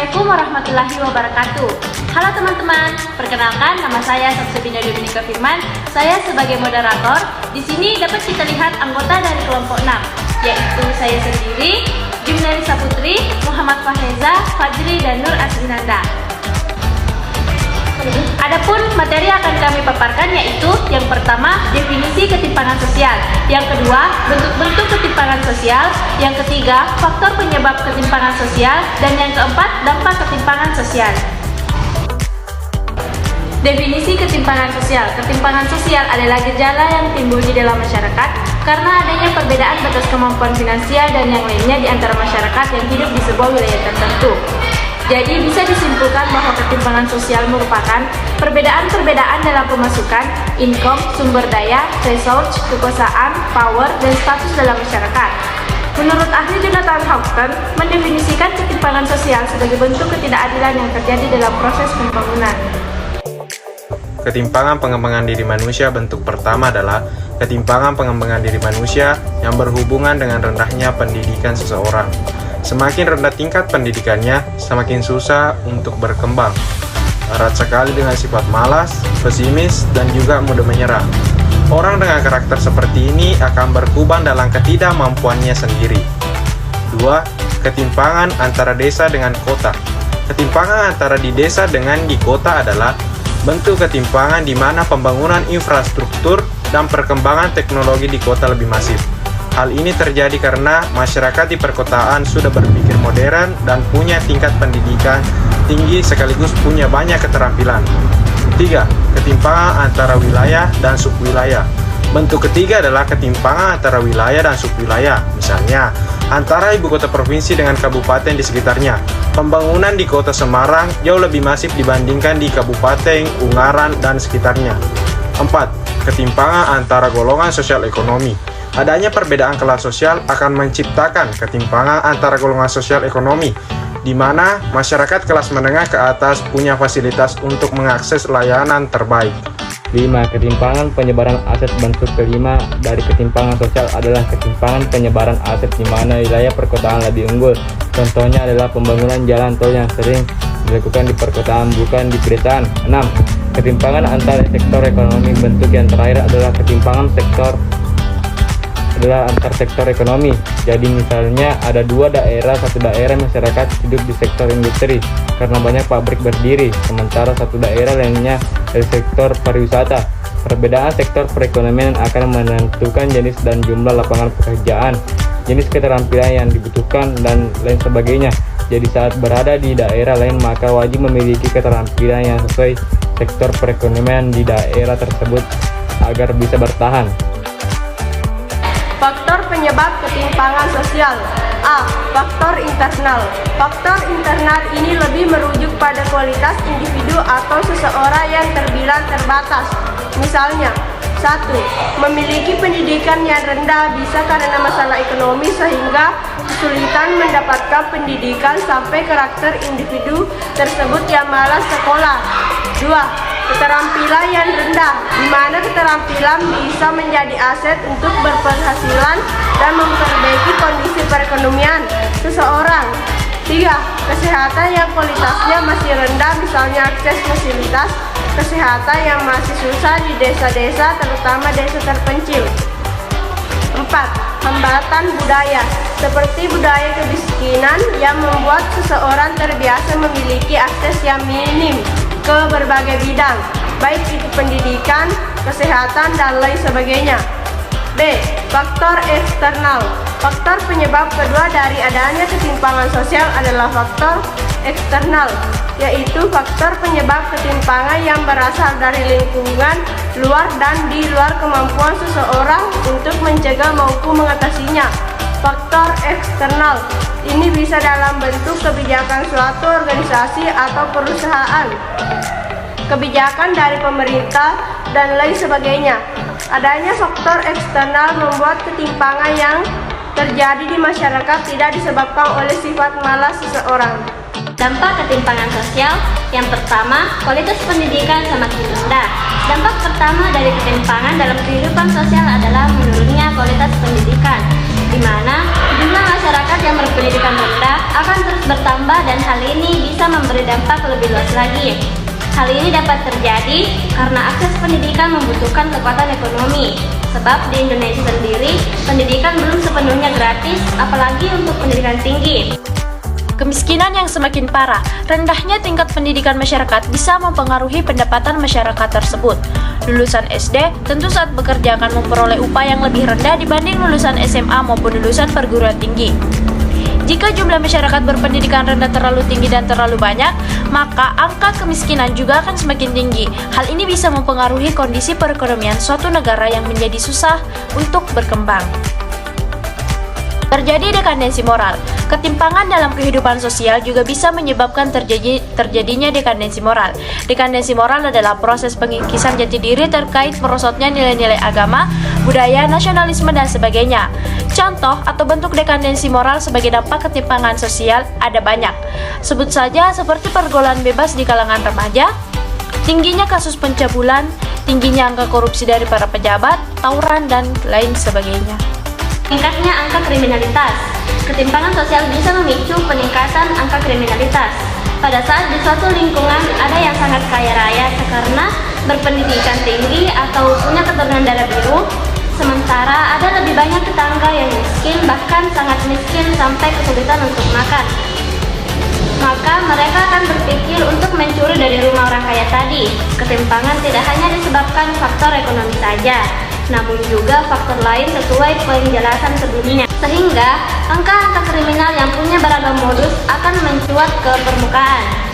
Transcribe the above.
Assalamualaikum warahmatullahi wabarakatuh. Halo teman-teman, perkenalkan nama saya Sabsabina Dominika Firman. Saya sebagai moderator. Di sini dapat kita lihat anggota dari kelompok 6, yaitu saya sendiri, Jumnalisa Putri, Muhammad Faheza, Fajri, dan Nur Asrinanda. Adapun materi yang akan kami paparkan yaitu yang pertama, definisi ketimpangan sosial, yang kedua, bentuk-bentuk ketimpangan sosial, yang ketiga, faktor penyebab ketimpangan sosial, dan yang keempat, dampak ketimpangan sosial. Definisi ketimpangan sosial. Ketimpangan sosial adalah gejala yang timbul di dalam masyarakat karena adanya perbedaan batas kemampuan finansial dan yang lainnya di antara masyarakat yang hidup di sebuah wilayah tertentu. Jadi bisa disimpulkan bahwa ketimpangan sosial merupakan perbedaan-perbedaan dalam pemasukan, income, sumber daya, resource, kekuasaan, power, dan status dalam masyarakat. Menurut ahli Jonathan Houghton, mendefinisikan ketimpangan sosial sebagai bentuk ketidakadilan yang terjadi dalam proses pembangunan. Ketimpangan pengembangan diri manusia bentuk pertama adalah ketimpangan pengembangan diri manusia yang berhubungan dengan rendahnya pendidikan seseorang. Semakin rendah tingkat pendidikannya, semakin susah untuk berkembang. Erat sekali dengan sifat malas, pesimis, dan juga mudah menyerah. Orang dengan karakter seperti ini akan berkubang dalam ketidakmampuannya sendiri. 2. Ketimpangan antara desa dengan kota. Ketimpangan antara di desa dengan di kota adalah bentuk ketimpangan di mana pembangunan infrastruktur dan perkembangan teknologi di kota lebih masif. Hal ini terjadi karena masyarakat di perkotaan sudah berpikir modern dan punya tingkat pendidikan tinggi sekaligus punya banyak keterampilan. 3. Ketimpangan antara wilayah dan subwilayah. Bentuk ketiga adalah ketimpangan antara wilayah dan subwilayah. Misalnya, antara ibu kota provinsi dengan kabupaten di sekitarnya. Pembangunan di kota Semarang jauh lebih masif dibandingkan di kabupaten Ungaran dan sekitarnya. 4. Ketimpangan antara golongan sosial ekonomi. Adanya perbedaan kelas sosial akan menciptakan ketimpangan antara golongan sosial ekonomi, di mana masyarakat kelas menengah ke atas punya fasilitas untuk mengakses layanan terbaik. 5. Ketimpangan penyebaran aset. Bentuk kelima dari ketimpangan sosial adalah ketimpangan penyebaran aset di mana wilayah perkotaan lebih unggul. Contohnya adalah pembangunan jalan tol yang sering dilakukan di perkotaan bukan di pedesaan. 6. Ketimpangan antar sektor ekonomi. Bentuk yang terakhir adalah ketimpangan antar sektor ekonomi. Jadi misalnya ada dua daerah, satu daerah masyarakat hidup di sektor industri karena banyak pabrik berdiri, sementara satu daerah lainnya dari sektor pariwisata. Perbedaan sektor perekonomian akan menentukan jenis dan jumlah lapangan pekerjaan, jenis keterampilan yang dibutuhkan, dan lain sebagainya. Jadi saat berada di daerah lain maka wajib memiliki keterampilan yang sesuai sektor perekonomian di daerah tersebut agar bisa bertahan. Faktor penyebab ketimpangan sosial. A. Faktor internal. Faktor internal ini lebih merujuk pada kualitas individu atau seseorang yang terbilang terbatas. Misalnya, 1. Memiliki pendidikan yang rendah bisa karena masalah ekonomi sehingga kesulitan mendapatkan pendidikan sampai karakter individu tersebut yang malas sekolah. 2. Keterampilan yang rendah, di mana keterampilan bisa menjadi aset untuk berpenghasilan dan memperbaiki kondisi perekonomian seseorang. 3. Kesehatan yang kualitasnya masih rendah, misalnya akses fasilitas kesehatan yang masih susah di desa-desa, terutama desa terpencil. 4. Hambatan budaya, seperti budaya kemiskinan yang membuat seseorang terbiasa memiliki akses yang minim ke berbagai bidang, baik itu pendidikan, kesehatan, dan lain sebagainya. B. Faktor eksternal. Faktor penyebab kedua dari adanya ketimpangan sosial adalah faktor eksternal, yaitu faktor penyebab ketimpangan yang berasal dari lingkungan luar dan di luar kemampuan seseorang untuk mencegah maupun mengatasinya. Faktor eksternal ini bisa dalam bentuk kebijakan suatu organisasi atau perusahaan, kebijakan dari pemerintah, dan lain sebagainya. Adanya faktor eksternal membuat ketimpangan yang terjadi di masyarakat tidak disebabkan oleh sifat malas seseorang. Dampak ketimpangan sosial. Yang pertama, kualitas pendidikan semakin rendah. Dampak pertama dari ketimpangan dalam kehidupan sosial adalah menurunnya kualitas pendidikan, di mana jumlah masyarakat yang berpendidikan rendah akan terus terus bertambah dan hal ini bisa memberi dampak lebih luas lagi. Hal ini dapat terjadi karena akses pendidikan membutuhkan kekuatan ekonomi. Sebab di Indonesia sendiri, pendidikan belum sepenuhnya gratis, apalagi untuk pendidikan tinggi. Kemiskinan yang semakin parah, rendahnya tingkat pendidikan masyarakat bisa mempengaruhi pendapatan masyarakat tersebut. Lulusan SD tentu saat bekerja akan memperoleh upah yang lebih rendah dibanding lulusan SMA maupun lulusan perguruan tinggi. Jika jumlah masyarakat berpendidikan rendah terlalu tinggi dan terlalu banyak, maka angka kemiskinan juga akan semakin tinggi. Hal ini bisa mempengaruhi kondisi perekonomian suatu negara yang menjadi susah untuk berkembang. Terjadi dekandensi moral. Ketimpangan dalam kehidupan sosial juga bisa menyebabkan terjadinya dekandensi moral. Dekandensi moral adalah proses pengikisan jati diri terkait merosotnya nilai-nilai agama, budaya, nasionalisme, dan sebagainya. Contoh atau bentuk dekandensi moral sebagai dampak ketimpangan sosial ada banyak. Sebut saja seperti pergaulan bebas di kalangan remaja, tingginya kasus pencabulan, tingginya angka korupsi dari para pejabat, tawuran, dan lain sebagainya. Meningkatnya angka kriminalitas. Ketimpangan sosial bisa memicu peningkatan angka kriminalitas. Pada saat di suatu lingkungan ada yang sangat kaya raya karena berpendidikan tinggi atau punya keturunan darah biru, sementara ada lebih banyak tetangga yang miskin, bahkan sangat miskin sampai kesulitan untuk makan. Maka mereka akan berpikir untuk mencuri dari rumah orang kaya tadi. Ketimpangan tidak hanya disebabkan faktor ekonomi saja, namun juga faktor lain sesuai penjelasan sebelumnya. Sehingga angka-angka kriminal yang punya beragam modus akan mencuat ke permukaan.